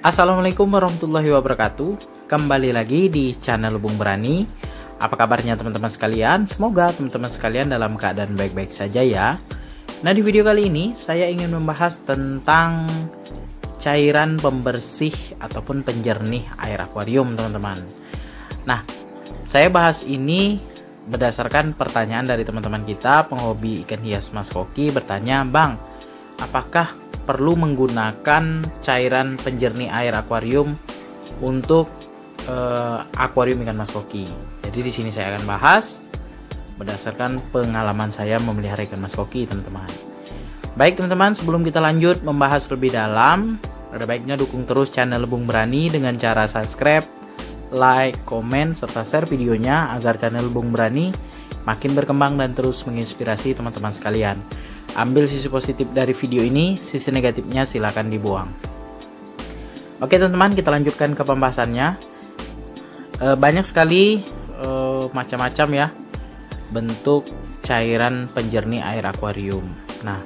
Assalamualaikum warahmatullahi wabarakatuh. Kembali lagi di channel Bung Berani. Apa kabarnya teman-teman sekalian? Semoga teman-teman sekalian dalam keadaan baik-baik saja ya. Nah, di video kali ini saya ingin membahas tentang cairan pembersih ataupun penjernih air akuarium, teman-teman. Nah, saya bahas ini berdasarkan pertanyaan dari teman-teman kita, penghobi ikan hias Mas Koki bertanya, "Bang, apakah perlu menggunakan cairan penjernih air akuarium untuk akuarium ikan Mas Koki?" Jadi di sini saya akan bahas berdasarkan pengalaman saya memelihara ikan Mas Koki, teman-teman. Baik teman-teman, sebelum kita lanjut membahas lebih dalam, ada baiknya dukung terus channel Bung Berani dengan cara subscribe, like, komen, serta share videonya agar channel Bung Berani makin berkembang dan terus menginspirasi teman-teman sekalian. Ambil sisi positif dari video ini, sisi negatifnya silakan dibuang. Oke teman-teman, kita lanjutkan ke pembahasannya. Banyak sekali macam-macam ya bentuk cairan penjernih air akuarium. Nah,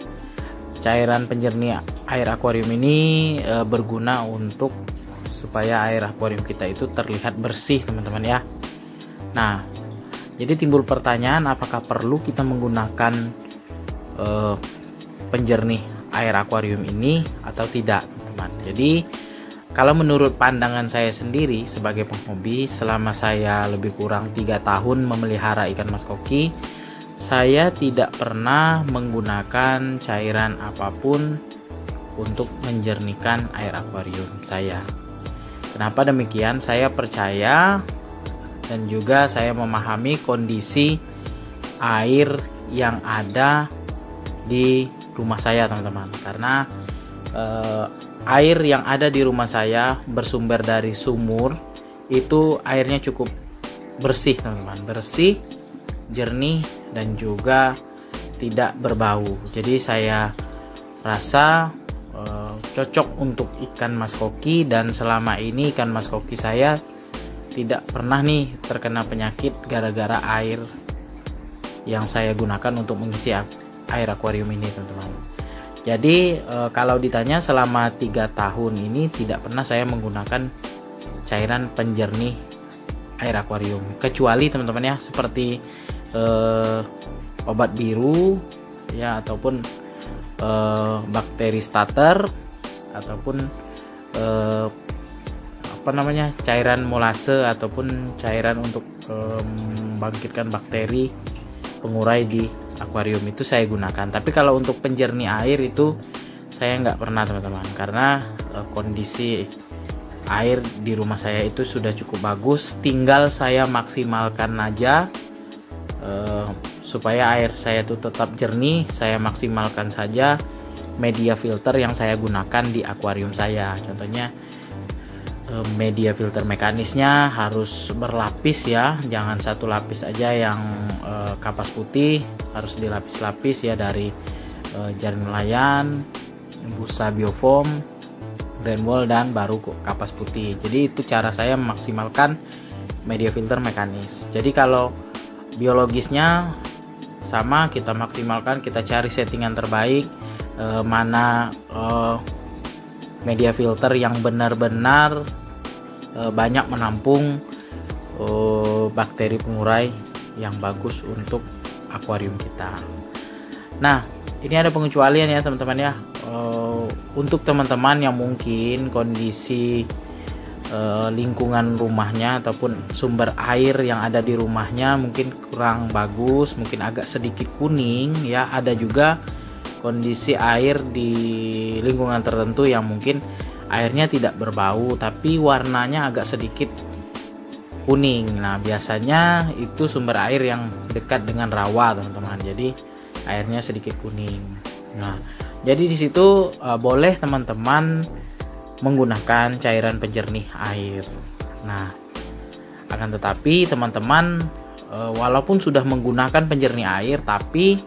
cairan penjernih air akuarium ini berguna untuk supaya air akuarium kita itu terlihat bersih, teman-teman ya. Nah, jadi timbul pertanyaan, apakah perlu kita menggunakan penjernih air akuarium ini atau tidak, teman-teman. Jadi kalau menurut pandangan saya sendiri sebagai penghobi, selama saya lebih kurang 3 tahun memelihara ikan Mas Koki, saya tidak pernah menggunakan cairan apapun untuk menjernihkan air akuarium saya. Kenapa demikian? Saya percaya dan juga saya memahami kondisi air yang ada di rumah saya, teman-teman. Karena air yang ada di rumah saya bersumber dari sumur, itu airnya cukup bersih, teman-teman. Bersih, jernih, dan juga tidak berbau. Jadi saya rasa cocok untuk ikan Mas Koki, dan selama ini ikan Mas Koki saya tidak pernah nih terkena penyakit gara-gara air yang saya gunakan untuk mengisi air akuarium ini, teman-teman. Jadi kalau ditanya selama 3 tahun ini tidak pernah saya menggunakan cairan penjernih air akuarium, kecuali teman-teman ya seperti obat biru ya, ataupun bakteri starter, ataupun cairan molase ataupun cairan untuk membangkitkan bakteri pengurai di akuarium, itu saya gunakan. Tapi kalau untuk penjernih air itu saya nggak pernah, teman-teman, karena kondisi air di rumah saya itu sudah cukup bagus. Tinggal saya maksimalkan aja supaya air saya itu tetap jernih. Saya maksimalkan saja media filter yang saya gunakan di akuarium saya. Contohnya media filter mekanisnya harus berlapis ya, jangan satu lapis aja yang kapas putih, harus dilapis-lapis ya, dari jaring nelayan, busa biofoam, drain wall, dan baru kapas putih. Jadi itu cara saya memaksimalkan media filter mekanis. Jadi kalau biologisnya sama, kita maksimalkan, kita cari settingan terbaik, mana media filter yang benar-benar banyak menampung bakteri pengurai yang bagus untuk akuarium kita. Nah, ini ada pengecualian ya, teman-teman ya. Untuk teman-teman yang mungkin kondisi lingkungan rumahnya ataupun sumber air yang ada di rumahnya mungkin kurang bagus, mungkin agak sedikit kuning ya. Ada juga kondisi air di lingkungan tertentu yang mungkin airnya tidak berbau tapi warnanya agak sedikit kuning. Nah, biasanya itu sumber air yang dekat dengan rawa, teman-teman. Jadi airnya sedikit kuning. Nah, jadi di situ boleh teman-teman menggunakan cairan penjernih air. Nah, akan tetapi teman-teman walaupun sudah menggunakan penjernih air, tapi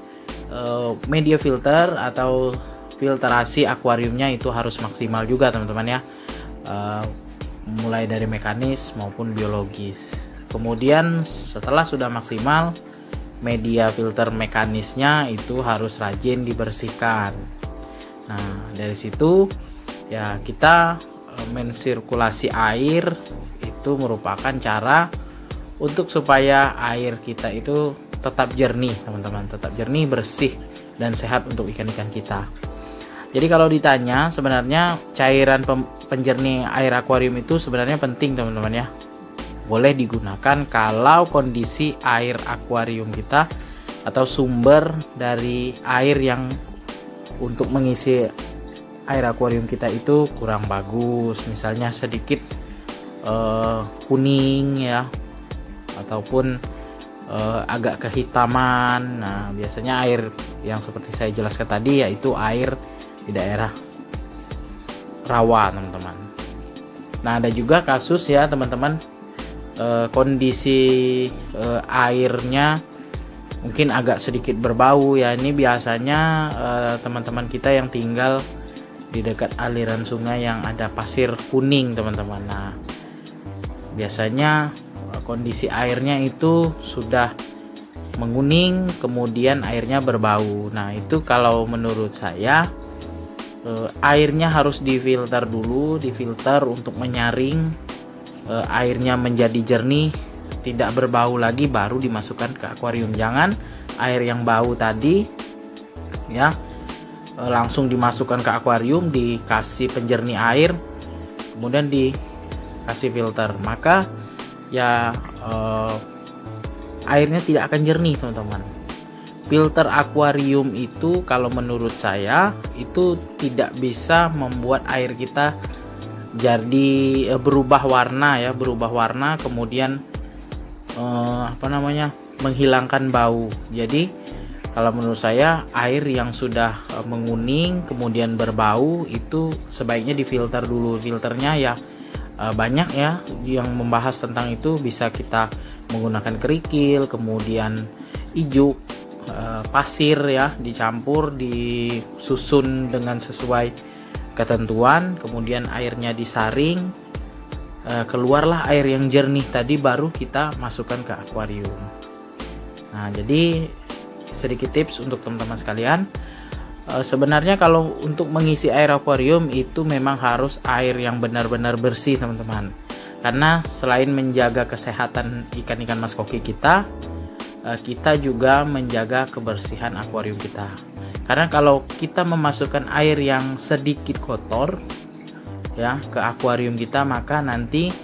media filter atau filtrasi akuariumnya itu harus maksimal juga, teman-teman ya, mulai dari mekanis maupun biologis. Kemudian setelah sudah maksimal, media filter mekanisnya itu harus rajin dibersihkan. Nah, dari situ ya kita mensirkulasi air itu merupakan cara untuk supaya air kita itu tetap jernih, teman-teman, tetap jernih, bersih dan sehat untuk ikan-ikan kita. Jadi kalau ditanya, sebenarnya cairan penjernih air akuarium itu sebenarnya penting, teman-teman ya. Boleh digunakan kalau kondisi air akuarium kita atau sumber dari air yang untuk mengisi air akuarium kita itu kurang bagus, misalnya sedikit kuning ya, ataupun agak kehitaman. Nah, biasanya air yang seperti saya jelaskan tadi yaitu air di daerah rawa, teman-teman. Nah, ada juga kasus ya, teman-teman, kondisi airnya mungkin agak sedikit berbau ya. Ini biasanya teman-teman kita yang tinggal di dekat aliran sungai yang ada pasir kuning, teman-teman. Nah, biasanya kondisi airnya itu sudah menguning, kemudian airnya berbau. Nah, itu kalau menurut saya airnya harus difilter dulu, difilter untuk menyaring airnya menjadi jernih, tidak berbau lagi, baru dimasukkan ke akuarium. Jangan air yang bau tadi ya langsung dimasukkan ke akuarium, dikasih penjernih air, kemudian dikasih filter, maka ya airnya tidak akan jernih, teman-teman. Filter akuarium itu kalau menurut saya itu tidak bisa membuat air kita jadi berubah warna ya, kemudian menghilangkan bau. Jadi kalau menurut saya air yang sudah menguning kemudian berbau itu sebaiknya difilter dulu. Filternya ya banyak ya yang membahas tentang itu, bisa kita menggunakan kerikil, kemudian ijuk, pasir ya, dicampur, disusun dengan sesuai ketentuan, kemudian airnya disaring, keluarlah air yang jernih tadi, baru kita masukkan ke akuarium. Nah, jadi sedikit tips untuk teman-teman sekalian. Sebenarnya kalau untuk mengisi air akuarium itu memang harus air yang benar-benar bersih, teman-teman. Karena selain menjaga kesehatan ikan-ikan mas koki kita, kita juga menjaga kebersihan akuarium kita. Karena kalau kita memasukkan air yang sedikit kotor ya ke akuarium kita, maka nanti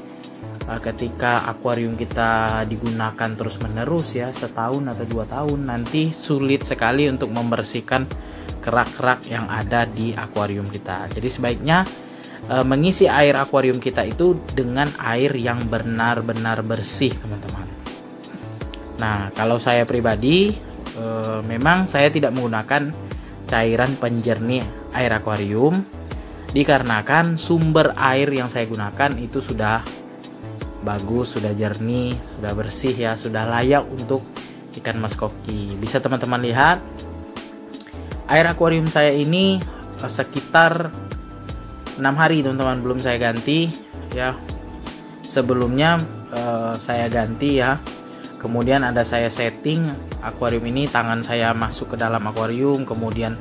ketika akuarium kita digunakan terus-menerus ya, setahun atau 2 tahun, nanti sulit sekali untuk membersihkan kerak-kerak yang ada di akuarium kita. Jadi sebaiknya mengisi air akuarium kita itu dengan air yang benar-benar bersih, teman-teman. Nah, kalau saya pribadi memang saya tidak menggunakan cairan penjernih air akuarium, dikarenakan sumber air yang saya gunakan itu sudah bagus, sudah jernih, sudah bersih ya, sudah layak untuk ikan mas koki. Bisa teman-teman lihat air akuarium saya ini sekitar 6 hari, teman-teman, belum saya ganti ya. Sebelumnya saya ganti ya, kemudian ada saya setting akuarium ini, tangan saya masuk ke dalam akuarium, kemudian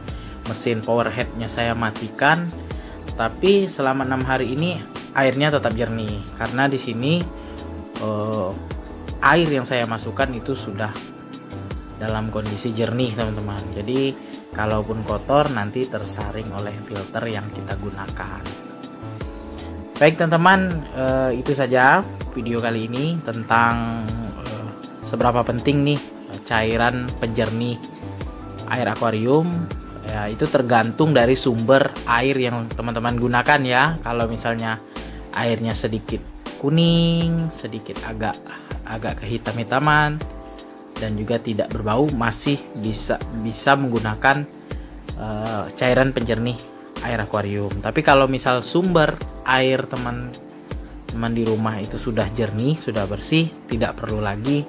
mesin power headnya saya matikan. Tapi selama 6 hari ini airnya tetap jernih, karena di sini air yang saya masukkan itu sudah dalam kondisi jernih, teman-teman. Jadi kalaupun kotor nanti tersaring oleh filter yang kita gunakan. Baik, teman-teman, itu saja video kali ini tentang seberapa penting nih cairan penjernih air akuarium. Ya, itu tergantung dari sumber air yang teman-teman gunakan ya. Kalau misalnya airnya sedikit kuning, sedikit agak kehitam-hitaman, dan juga tidak berbau, masih bisa menggunakan cairan penjernih air akuarium. Tapi kalau misal sumber air teman-teman di rumah itu sudah jernih, sudah bersih, tidak perlu lagi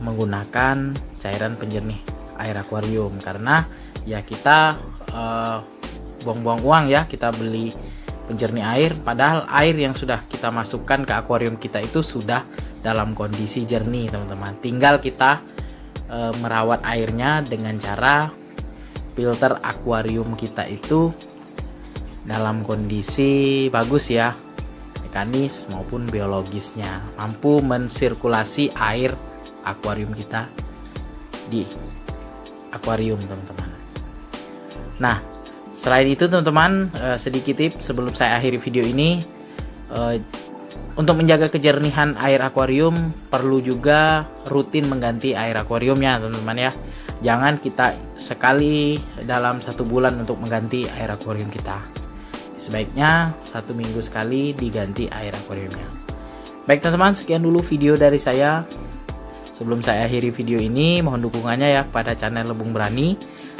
menggunakan cairan penjernih air akuarium, karena ya kita buang-buang uang ya, kita beli penjernih air, padahal air yang sudah kita masukkan ke akuarium kita itu sudah dalam kondisi jernih, teman-teman. Tinggal kita merawat airnya dengan cara filter akuarium kita itu dalam kondisi bagus ya, mekanis maupun biologisnya, mampu mensirkulasi air akuarium kita di akuarium teman-teman. Nah, selain itu teman-teman, sedikit tips sebelum saya akhiri video ini. Untuk menjaga kejernihan air akuarium perlu juga rutin mengganti air akuariumnya teman-teman ya. Jangan kita sekali dalam 1 bulan untuk mengganti air akuarium kita. Sebaiknya 1 minggu sekali diganti air akuariumnya. Baik teman-teman, sekian dulu video dari saya. Sebelum saya akhiri video ini, mohon dukungannya ya kepada channel Lebung Berani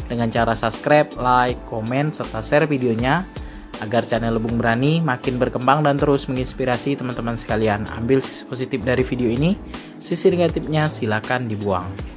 dengan cara subscribe, like, komen, serta share videonya agar channel Lebung Berani makin berkembang dan terus menginspirasi teman-teman sekalian. Ambil sisi positif dari video ini, sisi negatifnya silakan dibuang.